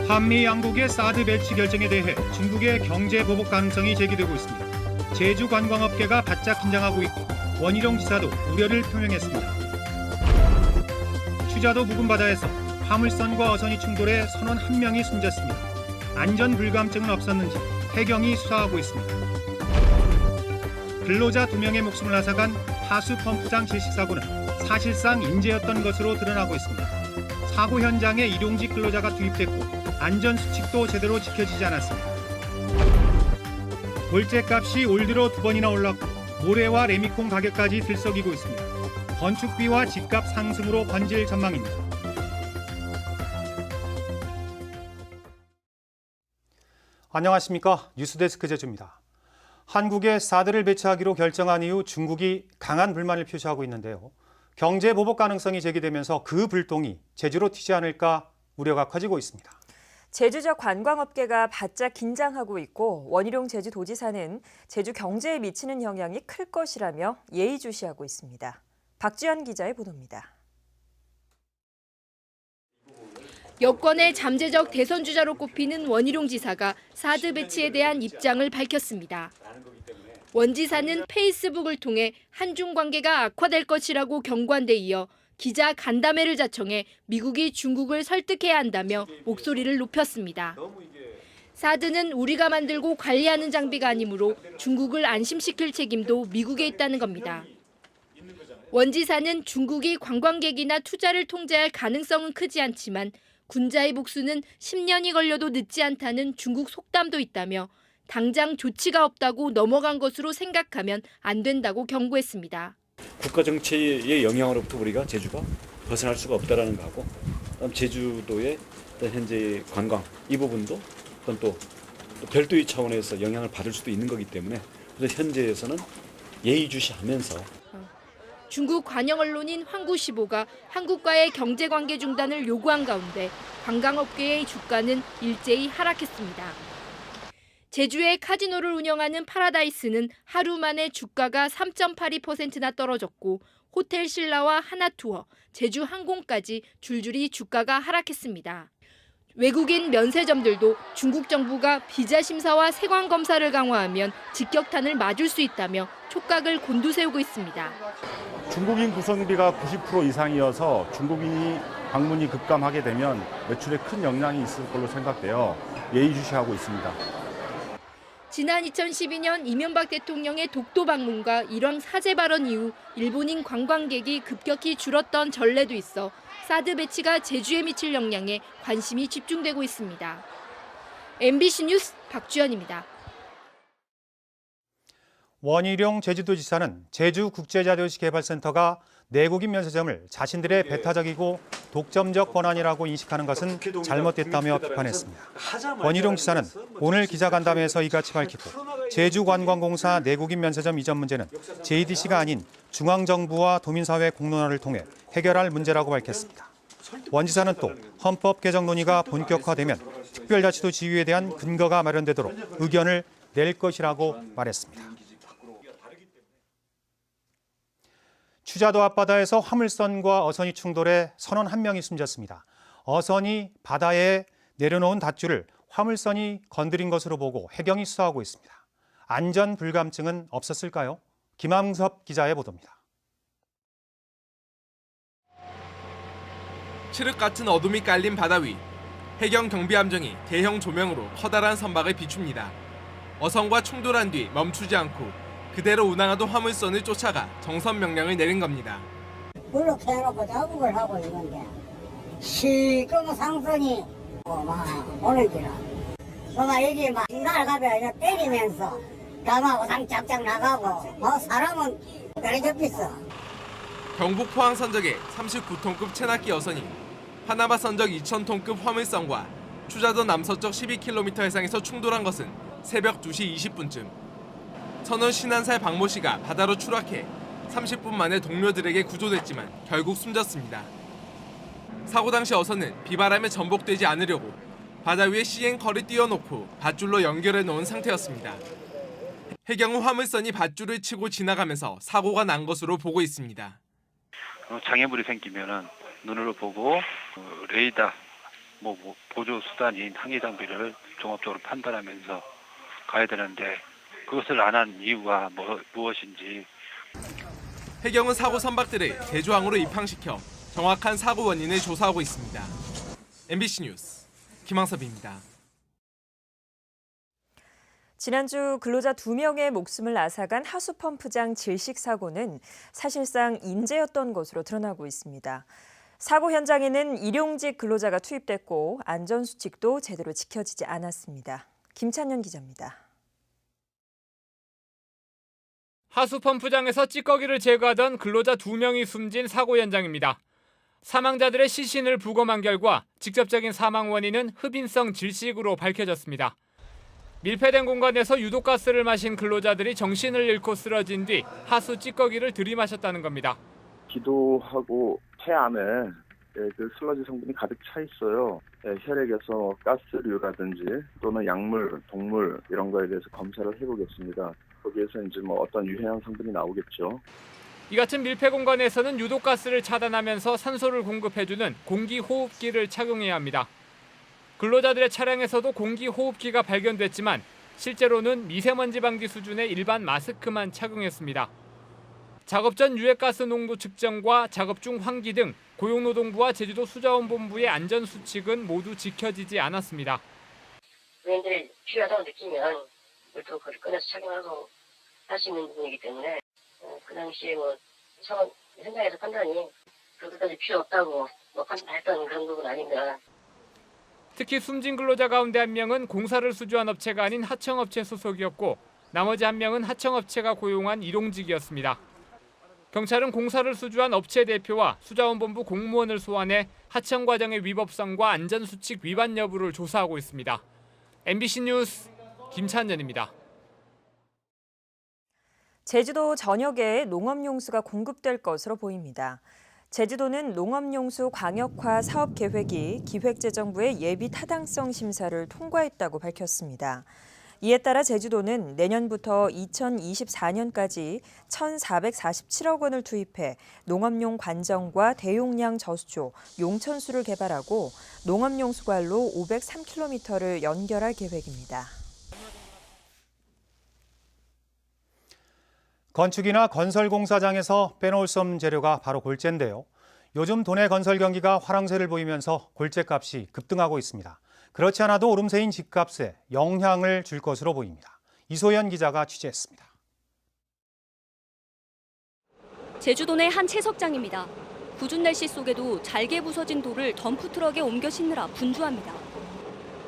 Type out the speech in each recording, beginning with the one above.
한미 양국의 사드 배치 결정에 대해 중국의 경제 보복 가능성이 제기되고 있습니다. 제주 관광업계가 바짝 긴장하고 있고 원희룡 지사도 우려를 표명했습니다. 추자도 부근 바다에서 화물선과 어선이 충돌해 선원 1명이 숨졌습니다. 안전 불감증은 없었는지 해경이 수사하고 있습니다. 근로자 2명의 목숨을 앗아간 하수 펌프장 질식 사고는 사실상 인재였던 것으로 드러나고 있습니다. 사고 현장에 일용직 근로자가 투입됐고 안전수칙도 제대로 지켜지지 않았습니다. 골재값이 올 들어 2번이나 올랐고 모래와 레미콘 가격까지 들썩이고 있습니다. 건축비와 집값 상승으로 번질 전망입니다. 안녕하십니까. 뉴스데스크 제주입니다. 한국에 사드를 배치하기로 결정한 이후 중국이 강한 불만을 표시하고 있는데요. 경제 보복 가능성이 제기되면서 그 불똥이 제주로 튀지 않을까 우려가 커지고 있습니다. 제주적 관광업계가 바짝 긴장하고 있고 원희룡 제주도지사는 제주 경제에 미치는 영향이 클 것이라며 예의주시하고 있습니다. 박지연 기자의 보도입니다. 여권의 잠재적 대선 주자로 꼽히는 원희룡 지사가 사드 배치에 대한 입장을 밝혔습니다. 원 지사는 페이스북을 통해 한중 관계가 악화될 것이라고 경고한 데 이어 기자 간담회를 자청해 미국이 중국을 설득해야 한다며 목소리를 높였습니다. 사드는 우리가 만들고 관리하는 장비가 아니므로 중국을 안심시킬 책임도 미국에 있다는 겁니다. 원 지사는 중국이 관광객이나 투자를 통제할 가능성은 크지 않지만 군자의 복수는 10년이 걸려도 늦지 않다는 중국 속담도 있다며 당장 조치가 없다고 넘어간 것으로 생각하면 안 된다고 경고했습니다. 국가 정치의 영향으로부터 우리가 제주가 벗어날 수가 없다라는 거하고, 제주도의 현재 관광 이 부분도 그건 또 별도의 차원에서 영향을 받을 수도 있는 거기 때문에 그래서 현재에서는 예의주시하면서 중국 관영 언론인 황구시보가 한국과의 경제 관계 중단을 요구한 가운데 관광업계의 주가는 일제히 하락했습니다. 제주의 카지노를 운영하는 파라다이스는 하루 만에 주가가 3.82%나 떨어졌고 호텔 신라와 하나투어, 제주항공까지 줄줄이 주가가 하락했습니다. 외국인 면세점들도 중국 정부가 비자 심사와 세관 검사를 강화하면 직격탄을 맞을 수 있다며 촉각을 곤두세우고 있습니다. 중국인 구성비가 90% 이상이어서 중국인이 방문이 급감하게 되면 매출에 큰 영향이 있을 걸로 생각되어 예의주시하고 있습니다. 지난 2012년 이명박 대통령의 독도 방문과 일왕 사제 발언 이후 일본인 관광객이 급격히 줄었던 전례도 있어 사드 배치가 제주에 미칠 영향에 관심이 집중되고 있습니다. MBC 뉴스 박주연입니다. 원희룡 제주도지사는 제주국제자료시개발센터가 내국인 면세점을 자신들의 배타적이고 독점적 권한이라고 인식하는 것은 잘못됐다며 비판했습니다. 원희룡 지사는 오늘 기자간담회에서 이같이 밝히고 제주관광공사 내국인 면세점 이전 문제는 JDC가 아닌 중앙정부와 도민사회 공론화를 통해 해결할 문제라고 밝혔습니다. 원 지사는 또 헌법 개정 논의가 본격화되면 특별자치도 지위에 대한 근거가 마련되도록 의견을 낼 것이라고 말했습니다. 추자도 앞바다에서 화물선과 어선이 충돌해 선원 1명이 숨졌습니다. 어선이 바다에 내려놓은 닷줄을 화물선이 건드린 것으로 보고 해경이 수사하고 있습니다. 안전 불감증은 없었을까요? 김항섭 기자의 보도입니다. 칠흑 같은 어둠이 깔린 바다 위, 해경 경비함정이 대형 조명으로 커다란 선박을 비춥니다. 어선과 충돌한 뒤 멈추지 않고 그대로 운항하던 화물선을 쫓아가 정선 명령을 내린 겁니다. 물로 캐놓고 작업을 하고 있는데 시꺼먼 상선이 막 오는 기라. 여기 막 날아가면 때리면서 담하고 상짝짝 나가고 사람은 다리 접혔어. 경북 포항 선적의 39톤급 체납기 여선이 파나마 선적 2,000톤급 화물선과 추자도 남서쪽 12km 해상에서 충돌한 것은 새벽 2시 20분쯤. 선원 51살 박모 씨가 바다로 추락해 30분 만에 동료들에게 구조됐지만 결국 숨졌습니다. 사고 당시 어선은 비바람에 전복되지 않으려고 바다 위에 시앵커를 띄워놓고 밧줄로 연결해 놓은 상태였습니다. 해경은 화물선이 밧줄을 치고 지나가면서 사고가 난 것으로 보고 있습니다. 장애물이 생기면은 눈으로 보고 레이더 보조 수단인 항해 장비를 종합적으로 판단하면서 가야 되는데 그것을 안 한 이유가 무엇인지. 해경은 사고 선박들을 제주항으로 입항시켜 정확한 사고 원인을 조사하고 있습니다. MBC 뉴스 김항섭입니다. 지난주 근로자 2명의 목숨을 앗아간 하수펌프장 질식 사고는 사실상 인재였던 것으로 드러나고 있습니다. 사고 현장에는 일용직 근로자가 투입됐고 안전수칙도 제대로 지켜지지 않았습니다. 김찬현 기자입니다. 하수펌프장에서 찌꺼기를 제거하던 근로자 2명이 숨진 사고 현장입니다. 사망자들의 시신을 부검한 결과 직접적인 사망 원인은 흡인성 질식으로 밝혀졌습니다. 밀폐된 공간에서 유독가스를 마신 근로자들이 정신을 잃고 쓰러진 뒤 하수 찌꺼기를 들이마셨다는 겁니다. 기도하고 폐 안에 그 슬러지 성분이 가득 차 있어요. 혈액에서 가스류라든지 또는 약물, 독물 이런 거에 대해서 검사를 해보겠습니다. 거기에서 이제 어떤 유해한 성분이 나오겠죠. 이 같은 밀폐 공간에서는 유독가스를 차단하면서 산소를 공급해주는 공기호흡기를 착용해야 합니다. 근로자들의 차량에서도 공기호흡기가 발견됐지만 실제로는 미세먼지 방지 수준의 일반 마스크만 착용했습니다. 작업 전 유해가스 농도 측정과 작업 중 환기 등 고용노동부와 제주도 수자원본부의 안전수칙은 모두 지켜지지 않았습니다. 고객들이 필요하다고 느끼면 물토크를 꺼내서 착용하고 할 수 있는 부분이기 때문에 그 당시에 현장에서 판단이 그것까지 필요 없다고 판단했던 그런 부분 아닌가. 특히 숨진 근로자 가운데 한 명은 공사를 수주한 업체가 아닌 하청업체 소속이었고 나머지 한 명은 하청업체가 고용한 일용직이었습니다. 경찰은 공사를 수주한 업체 대표와 수자원본부 공무원을 소환해 하청 과정의 위법성과 안전수칙 위반 여부를 조사하고 있습니다. MBC 뉴스 김찬현입니다. 제주도 전역에 농업용수가 공급될 것으로 보입니다. 제주도는 농업용수 광역화 사업 계획이 기획재정부의 예비 타당성 심사를 통과했다고 밝혔습니다. 이에 따라 제주도는 내년부터 2024년까지 1,447억 원을 투입해 농업용 관정과 대용량 저수조, 용천수를 개발하고 농업용수관로 503km를 연결할 계획입니다. 건축이나 건설공사장에서 빼놓을 수 없는 재료가 바로 골재인데요. 요즘 도내 건설 경기가 화랑세를 보이면서 골재값이 급등하고 있습니다. 그렇지 않아도 오름세인 집값에 영향을 줄 것으로 보입니다. 이소연 기자가 취재했습니다. 제주도 내 한 채석장입니다. 궂은 날씨 속에도 잘게 부서진 돌을 덤프트럭에 옮겨 싣느라 분주합니다.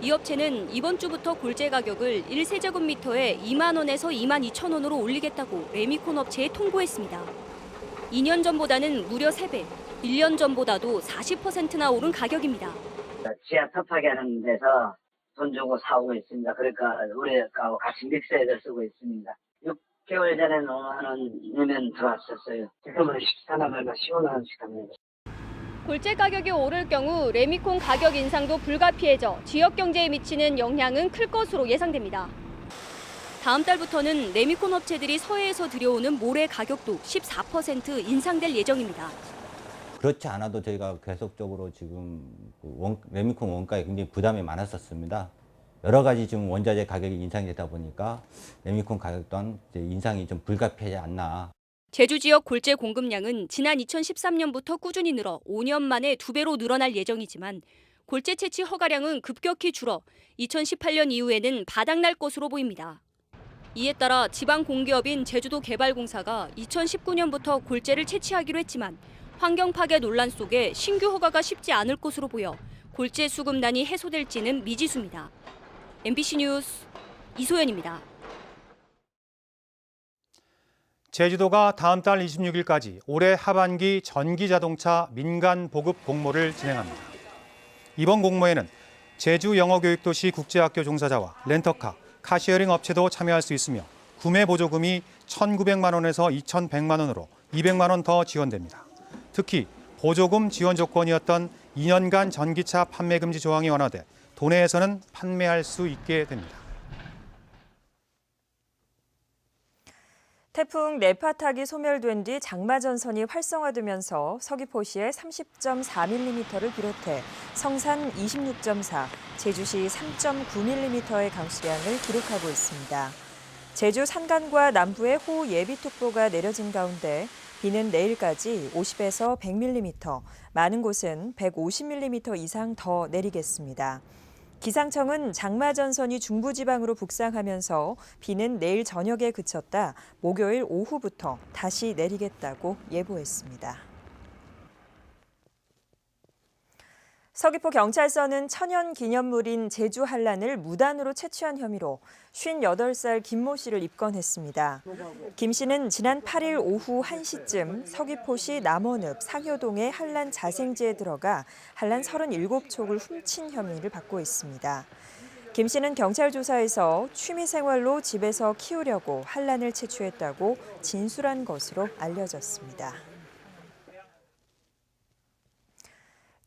이 업체는 이번 주부터 골재 가격을 1세제곱미터에 2만 원에서 2만 2천 원으로 올리겠다고 레미콘 업체에 통보했습니다. 2년 전보다는 무려 3배, 1년 전보다도 40%나 오른 가격입니다. 지하 터프하게 하는 데서 돈 주고 사오고 있습니다. 그러니까 우리하고 같이 믹서액을 쓰고 있습니다. 6개월 전에는 5만 원이면 들어왔었어요. 지금은 14만 원이나 15만 원씩 합니다. 골재 가격이 오를 경우 레미콘 가격 인상도 불가피해져 지역 경제에 미치는 영향은 클 것으로 예상됩니다. 다음 달부터는 레미콘 업체들이 서해에서 들여오는 모래 가격도 14% 인상될 예정입니다. 그렇지 않아도 저희가 계속적으로 지금 레미콘 원가에 굉장히 부담이 많았었습니다. 여러 가지 지금 원자재 가격이 인상되다 보니까 레미콘 가격 또한 인상이 좀 불가피하지 않나. 제주 지역 골재 공급량은 지난 2013년부터 꾸준히 늘어 5년 만에 2배로 늘어날 예정이지만 골재 채취 허가량은 급격히 줄어 2018년 이후에는 바닥날 것으로 보입니다. 이에 따라 지방 공기업인 제주도개발공사가 2019년부터 골재를 채취하기로 했지만 환경 파괴 논란 속에 신규 허가가 쉽지 않을 것으로 보여 골재 수급난이 해소될지는 미지수입니다. MBC 뉴스 이소연입니다. 제주도가 다음 달 26일까지 올해 하반기 전기자동차 민간 보급 공모를 진행합니다. 이번 공모에는 제주 영어교육도시 국제학교 종사자와 렌터카, 카시어링 업체도 참여할 수 있으며 구매 보조금이 1,900만 원에서 2,100만 원으로 200만 원 더 지원됩니다. 특히 보조금 지원 조건이었던 2년간 전기차 판매 금지 조항이 완화돼 도내에서는 판매할 수 있게 됩니다. 태풍 네파탁이 소멸된 뒤 장마전선이 활성화되면서 서귀포시에 30.4mm를 비롯해 성산 26.4, 제주시 3.9mm의 강수량을 기록하고 있습니다. 제주 산간과 남부에 호우 예비특보가 내려진 가운데 비는 내일까지 50에서 100mm, 많은 곳은 150mm 이상 더 내리겠습니다. 기상청은 장마전선이 중부지방으로 북상하면서 비는 내일 저녁에 그쳤다 목요일 오후부터 다시 내리겠다고 예보했습니다. 서귀포 경찰서는 천연기념물인 제주 한란을 무단으로 채취한 혐의로 58살 김모 씨를 입건했습니다. 김 씨는 지난 8일 오후 1시쯤 서귀포시 남원읍 상효동의 한란 자생지에 들어가 한란 37촉을 훔친 혐의를 받고 있습니다. 김 씨는 경찰 조사에서 취미생활로 집에서 키우려고 한란을 채취했다고 진술한 것으로 알려졌습니다.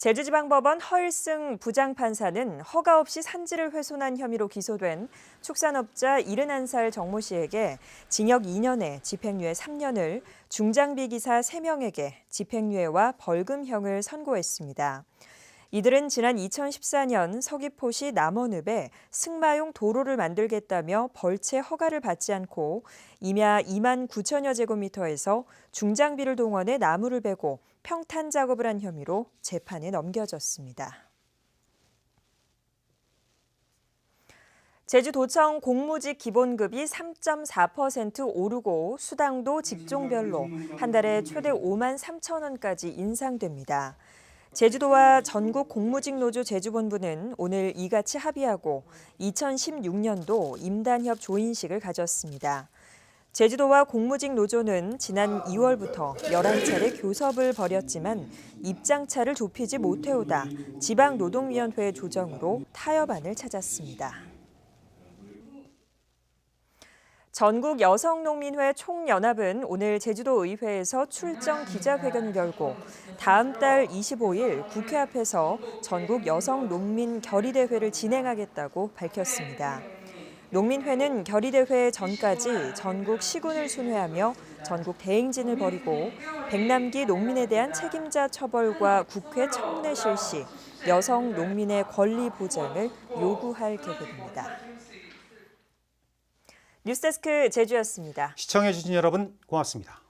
제주지방법원 허일승 부장판사는 허가 없이 산지를 훼손한 혐의로 기소된 축산업자 71살 정모 씨에게 징역 2년에 집행유예 3년을, 중장비 기사 3명에게 집행유예와 벌금형을 선고했습니다. 이들은 지난 2014년 서귀포시 남원읍에 승마용 도로를 만들겠다며 벌채 허가를 받지 않고 임야 2만 9천여 제곱미터에서 중장비를 동원해 나무를 베고 평탄 작업을 한 혐의로 재판에 넘겨졌습니다. 제주도청 공무직 기본급이 3.4% 오르고 수당도 직종별로 한 달에 최대 5만 3천 원까지 인상됩니다. 제주도와 전국 공무직 노조 제주본부는 오늘 이같이 합의하고 2016년도 임단협 조인식을 가졌습니다. 제주도와 공무직 노조는 지난 2월부터 11차례 교섭을 벌였지만 입장차를 좁히지 못해오다 지방노동위원회 조정으로 타협안을 찾았습니다. 전국 여성농민회 총연합은 오늘 제주도 의회에서 출정 기자회견을 열고 다음 달 25일 국회 앞에서 전국 여성농민 결의대회를 진행하겠다고 밝혔습니다. 농민회는 결의대회 전까지 전국 시군을 순회하며 전국 대행진을 벌이고 백남기 농민에 대한 책임자 처벌과 국회 청문회 실시, 여성 농민의 권리 보장을 요구할 계획입니다. 뉴스데스크 제주였습니다. 시청해주신 여러분 고맙습니다.